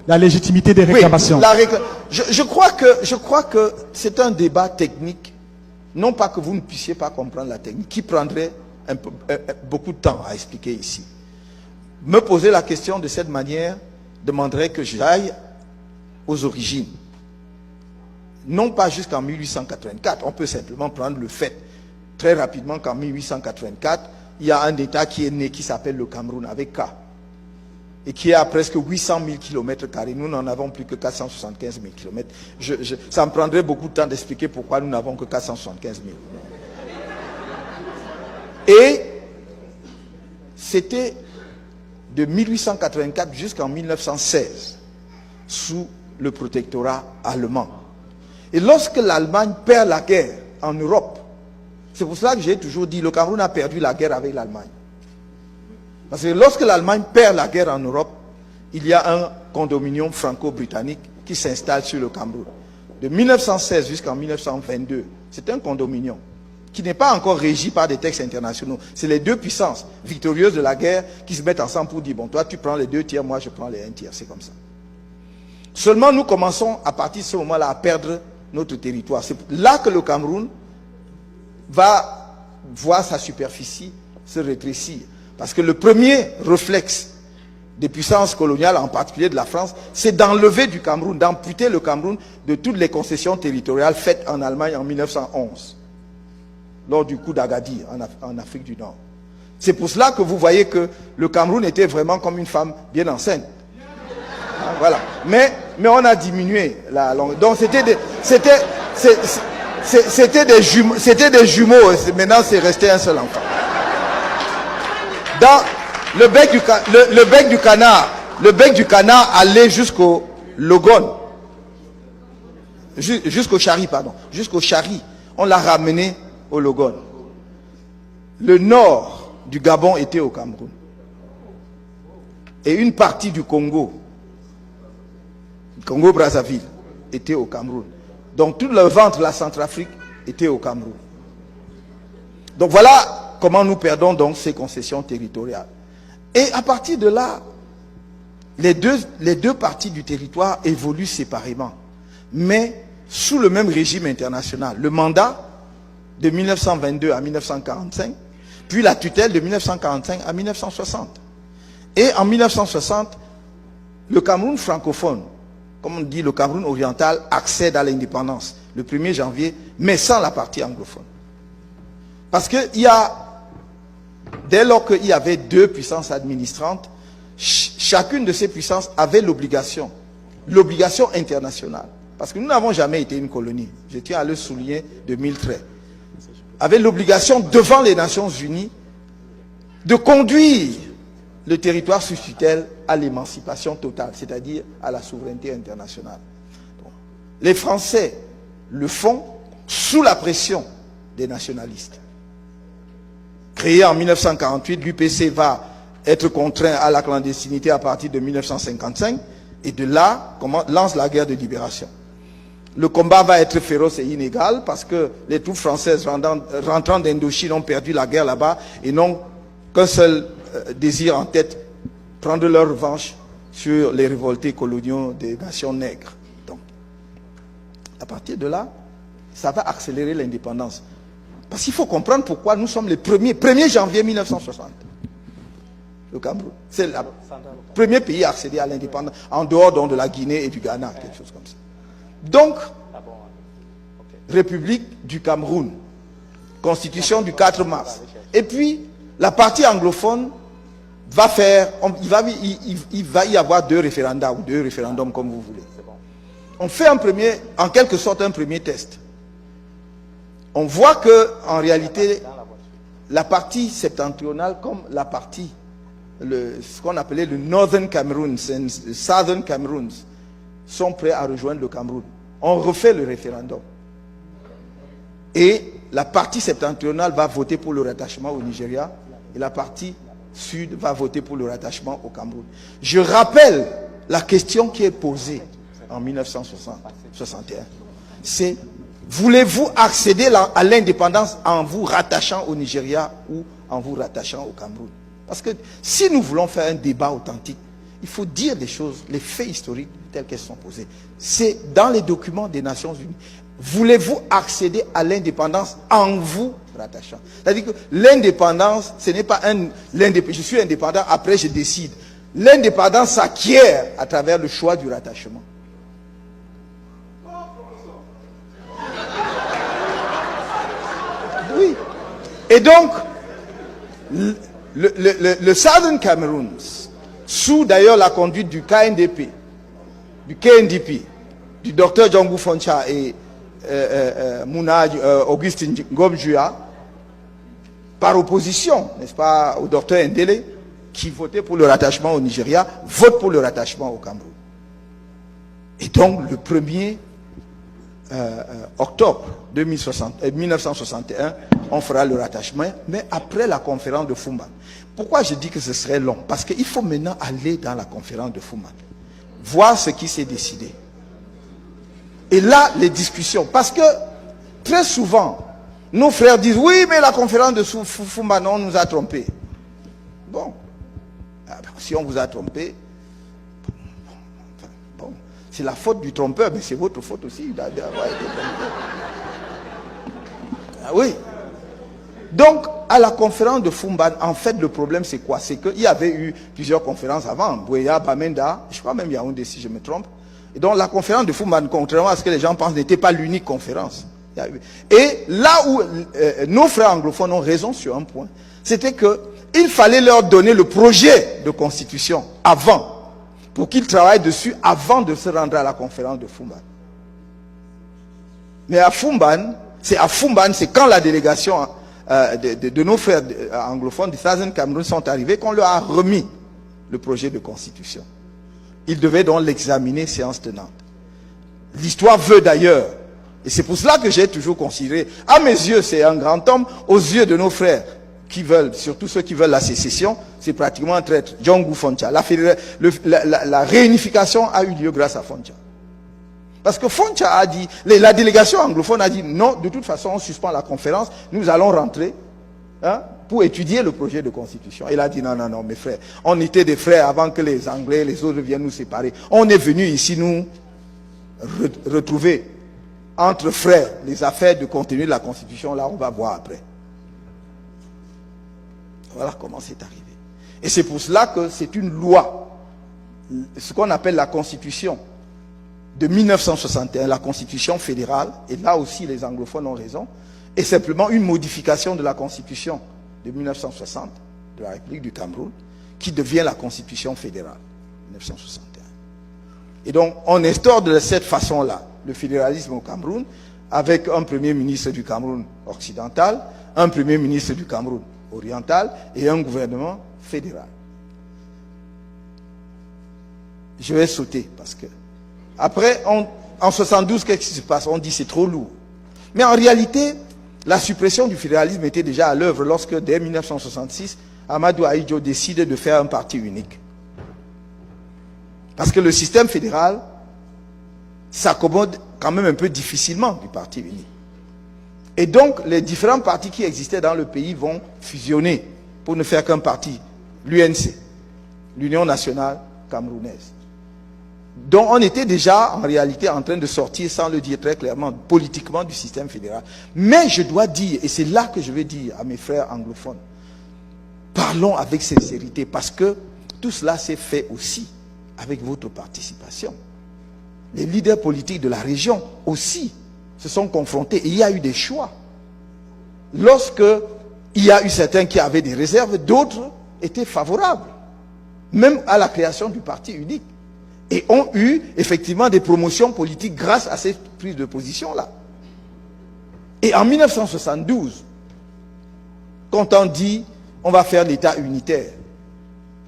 La légitimité des réclamations. Oui, je crois que c'est un débat technique, non pas que vous ne puissiez pas comprendre la technique, qui prendrait beaucoup de temps à expliquer ici. Me poser la question de cette manière demanderait que j'aille aux origines. Non pas jusqu'en 1884, on peut simplement prendre le fait très rapidement qu'en 1884, il y a un État qui est né qui s'appelle le Cameroun avec K et qui est à presque 800 000 km². Nous n'en avons plus que 475 000 km. Ça me prendrait beaucoup de temps d'expliquer pourquoi nous n'avons que 475 000. Et c'était de 1884 jusqu'en 1916 sous le protectorat allemand. Et lorsque l'Allemagne perd la guerre en Europe, c'est pour cela que j'ai toujours dit que le Cameroun a perdu la guerre avec l'Allemagne. Parce que lorsque l'Allemagne perd la guerre en Europe, il y a un condominium franco-britannique qui s'installe sur le Cameroun. De 1916 jusqu'en 1922, c'est un condominium qui n'est pas encore régi par des textes internationaux. C'est les deux puissances victorieuses de la guerre qui se mettent ensemble pour dire, bon, toi tu prends les 2 tiers, moi je prends les 1 tiers. C'est comme ça. Seulement nous commençons à partir de ce moment-là à perdre notre territoire. C'est là que le Cameroun va voir sa superficie se rétrécir. Parce que le premier réflexe des puissances coloniales, en particulier de la France, c'est d'enlever du Cameroun, d'amputer le Cameroun de toutes les concessions territoriales faites en Allemagne en 1911, lors du coup d'Agadir en Afrique du Nord. C'est pour cela que vous voyez que le Cameroun était vraiment comme une femme bien enceinte. Voilà. Mais on a diminué la longueur. Donc c'était des jumeaux. Maintenant c'est resté un seul enfant. Dans le bec du canard allait jusqu'au Logon, jusqu'au Chari, pardon, jusqu'au Chari. On l'a ramené au Logon. Le nord du Gabon était au Cameroun. Et une partie du Congo-Brazzaville était au Cameroun. Donc tout le ventre de la Centrafrique était au Cameroun. Donc voilà comment nous perdons donc ces concessions territoriales. Et à partir de là, les deux parties du territoire évoluent séparément, mais sous le même régime international. Le mandat de 1922 à 1945, puis la tutelle de 1945 à 1960. Et en 1960, le Cameroun francophone, comme on dit le Cameroun oriental, accède à l'indépendance le 1er janvier, mais sans la partie anglophone. Parce que dès lors qu'il y avait 2 puissances administrantes, chacune de ces puissances avait l'obligation internationale, parce que nous n'avons jamais été une colonie, je tiens à le souligner de 1000 traits, avait l'obligation devant les Nations Unies de conduire le territoire sous tutelle à l'émancipation totale, c'est-à-dire à la souveraineté internationale. Donc, les Français le font sous la pression des nationalistes. Créé en 1948, l'UPC va être contraint à la clandestinité à partir de 1955 et de là lance la guerre de libération. Le combat va être féroce et inégal parce que les troupes françaises rentrant d'Indochine ont perdu la guerre là-bas et n'ont qu'un seul désir en tête, prendre leur revanche sur les révoltés coloniaux des nations nègres. Donc, à partir de là, ça va accélérer l'indépendance. Parce qu'il faut comprendre pourquoi nous sommes les 1er janvier 1960. Le Cameroun, c'est le premier pays à accéder à l'indépendance, en dehors donc de la Guinée et du Ghana, quelque chose comme ça. Donc, République du Cameroun, Constitution du 4 mars. Et puis, la partie anglophone va faire, il va y avoir 2 référendums, ou 2 référendums comme vous voulez. On fait en quelque sorte un premier test. On voit que, en réalité, la partie septentrionale, comme la partie, ce qu'on appelait le Northern Cameroon, le Southern Cameroon, sont prêts à rejoindre le Cameroun. On refait le référendum. Et la partie septentrionale va voter pour le rattachement au Nigeria, et la partie sud va voter pour le rattachement au Cameroun. Je rappelle la question qui est posée en 1961. C'est: voulez-vous accéder à l'indépendance en vous rattachant au Nigeria ou en vous rattachant au Cameroun? Parce que si nous voulons faire un débat authentique, il faut dire les choses, les faits historiques tels qu'elles sont posées. C'est dans les documents des Nations Unies. Voulez-vous accéder à l'indépendance en vous rattachant? C'est-à-dire que l'indépendance, ce n'est pas je suis indépendant, après je décide. L'indépendance s'acquiert à travers le choix du rattachement. Oui. Et donc, le Southern Cameroon, sous d'ailleurs la conduite du KNDP, du docteur Django Foncha et Augustin Ngomjua, par opposition, n'est-ce pas, au docteur Ndele, qui votait pour le rattachement au Nigeria, vote pour le rattachement au Cameroun. Et donc, le 1er octobre 1961, on fera le rattachement, mais après la conférence de Fumban. Pourquoi je dis que ce serait long? Parce qu'il faut maintenant aller dans la conférence de Fumban, voir ce qui s'est décidé. Et là, les discussions. Parce que, très souvent, nos frères disent, oui, mais la conférence de Fumban, on nous a trompés. Bon. Si on vous a trompé, bon, c'est la faute du trompeur, mais c'est votre faute aussi d'avoir été trompé. Ah oui. Donc, à la conférence de Fumban, en fait, le problème, c'est quoi? C'est qu'il y avait eu plusieurs conférences avant. Bouéa, Bamenda, je crois même Yaoundé, si je me trompe. Et donc, la conférence de Fumban, contrairement à ce que les gens pensent, n'était pas l'unique conférence. Et là où nos frères anglophones ont raison sur un point, c'était qu'il fallait leur donner le projet de constitution avant, pour qu'ils travaillent dessus avant de se rendre à la conférence de Fumban. Mais à Fumban, c'est quand la délégation de nos frères anglophones du Southern Cameroun sont arrivés qu'on leur a remis le projet de constitution. Ils devaient donc l'examiner séance tenante. L'histoire veut d'ailleurs, et c'est pour cela que j'ai toujours considéré, à mes yeux c'est un grand homme, aux yeux de nos frères qui veulent, surtout ceux qui veulent la sécession, c'est pratiquement un traître, Django Foncha. La réunification a eu lieu grâce à Foncha. Parce que Foncha a dit, la délégation anglophone a dit, non, de toute façon on suspend la conférence, nous allons rentrer pour étudier le projet de constitution. Il a dit, non, mes frères, on était des frères avant que les Anglais, les autres viennent nous séparer. On est venu ici nous retrouver entre frères les affaires de contenu de la constitution, là on va voir après. Voilà comment c'est arrivé. Et c'est pour cela que c'est une loi, ce qu'on appelle la constitution de 1961, la constitution fédérale, et là aussi les anglophones ont raison, est simplement une modification de la constitution de 1960 de la République du Cameroun, qui devient la constitution fédérale 1961. Et donc on instaure de cette façon-là le fédéralisme au Cameroun, avec un premier ministre du Cameroun occidental, un premier ministre du Cameroun oriental et un gouvernement fédéral. Je vais sauter parce que après, en 72, qu'est-ce qui se passe? On dit c'est trop lourd. Mais en réalité, la suppression du fédéralisme était déjà à l'œuvre lorsque, dès 1966, Amadou Ahidjo décide de faire un parti unique. Parce que le système fédéral s'accommode quand même un peu difficilement du parti unique. Et donc, les différents partis qui existaient dans le pays vont fusionner pour ne faire qu'un parti, l'UNC, l'Union nationale camerounaise. Donc, on était déjà, en réalité, en train de sortir, sans le dire très clairement, politiquement du système fédéral. Mais je dois dire, et c'est là que je vais dire à mes frères anglophones, parlons avec sincérité, parce que tout cela s'est fait aussi avec votre participation. Les leaders politiques de la région aussi se sont confrontés et il y a eu des choix. Lorsque il y a eu certains qui avaient des réserves, d'autres étaient favorables, même à la création du parti unique, et ont eu effectivement des promotions politiques grâce à cette prise de position-là. Et en 1972, quand on dit on va faire l'État unitaire,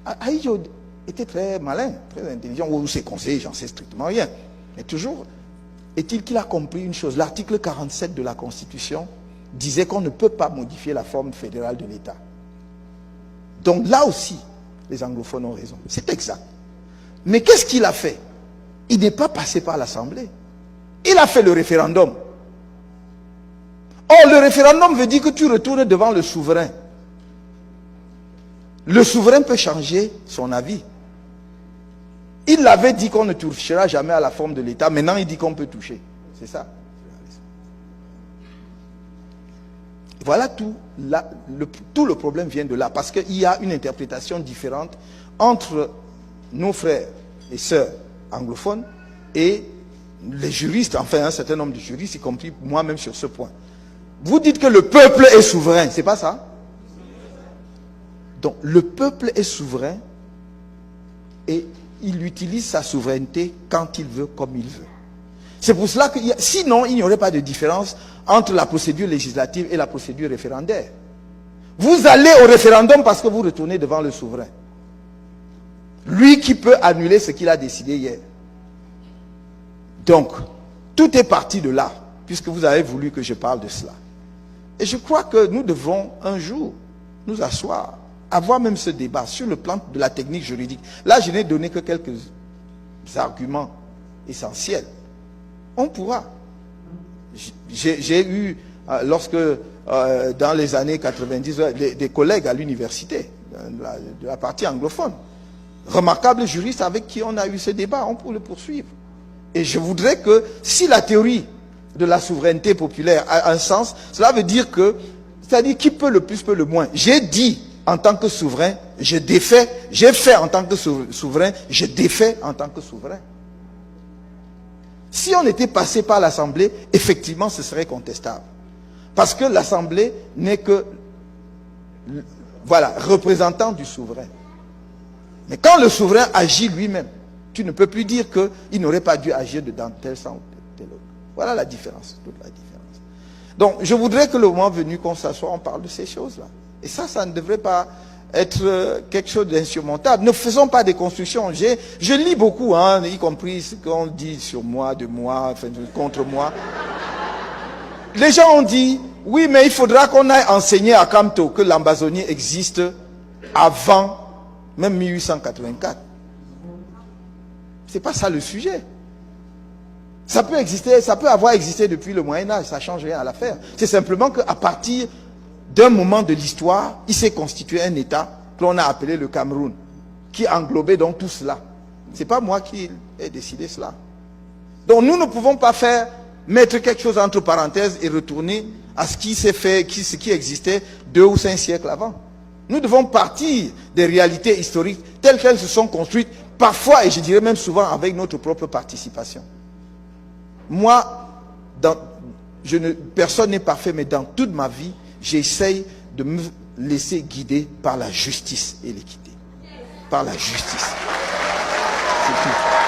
Ahidjo était très malin, très intelligent, ou ses conseillers, j'en sais strictement rien. Mais toujours, est-il qu'il a compris une chose? L'article 47 de la Constitution disait qu'on ne peut pas modifier la forme fédérale de l'État. Donc là aussi, les anglophones ont raison. C'est exact. Mais qu'est-ce qu'il a fait? Il n'est pas passé par l'Assemblée. Il a fait le référendum. Or, le référendum veut dire que tu retournes devant le souverain. Le souverain peut changer son avis. Il avait dit qu'on ne touchera jamais à la forme de l'État. Maintenant, il dit qu'on peut toucher. C'est ça. Voilà tout. Tout le problème vient de là. Parce qu'il y a une interprétation différente entre nos frères et sœurs anglophones et les juristes, enfin un certain nombre de juristes, y compris moi-même sur ce point. Vous dites que le peuple est souverain, c'est pas ça? Donc le peuple est souverain et il utilise sa souveraineté quand il veut, comme il veut. C'est pour cela que sinon il n'y aurait pas de différence entre la procédure législative et la procédure référendaire. Vous allez au référendum parce que vous retournez devant le souverain. Lui qui peut annuler ce qu'il a décidé hier. Donc, tout est parti de là, puisque vous avez voulu que je parle de cela. Et je crois que nous devrons un jour nous asseoir, avoir même ce débat sur le plan de la technique juridique. Là, je n'ai donné que quelques arguments essentiels. On pourra. J'ai eu, lorsque, dans les années 90, des collègues à l'université, de la partie anglophone, remarquables juristes avec qui on a eu ce débat, on peut le poursuivre. Et je voudrais que, si la théorie de la souveraineté populaire a un sens, cela veut dire que, c'est-à-dire qui peut le plus, peut le moins. J'ai dit en tant que souverain, je défais, j'ai fait en tant que souverain, je défais en tant que souverain. Si on était passé par l'Assemblée, effectivement, ce serait contestable. Parce que l'Assemblée n'est que, voilà, représentant du souverain. Mais quand le souverain agit lui-même, tu ne peux plus dire qu'il n'aurait pas dû agir dans tel sens ou tel autre. Voilà la différence, toute la différence. Donc, je voudrais que le moment venu qu'on s'assoie, on parle de ces choses-là. Et ça ne devrait pas être quelque chose d'insurmontable. Ne faisons pas des constructions. Je lis beaucoup, hein, y compris ce qu'on dit sur moi, de moi, enfin, contre moi. Les gens ont dit, oui, mais il faudra qu'on aille enseigner à Kamto que l'Ambazonie existe avant même 1884. C'est pas ça le sujet. Ça peut exister, ça peut avoir existé depuis le Moyen-Âge, ça ne change rien à l'affaire. C'est simplement qu'à partir d'un moment de l'histoire, il s'est constitué un État que l'on a appelé le Cameroun, qui englobait donc tout cela. Ce n'est pas moi qui ai décidé cela. Donc nous ne pouvons pas mettre quelque chose entre parenthèses et retourner à ce qui s'est fait, ce qui existait 2 ou 5 siècles avant. Nous devons partir des réalités historiques telles qu'elles se sont construites, parfois, et je dirais même souvent, avec notre propre participation. Moi, personne n'est parfait, mais dans toute ma vie, j'essaye de me laisser guider par la justice et l'équité. Par la justice. C'est tout.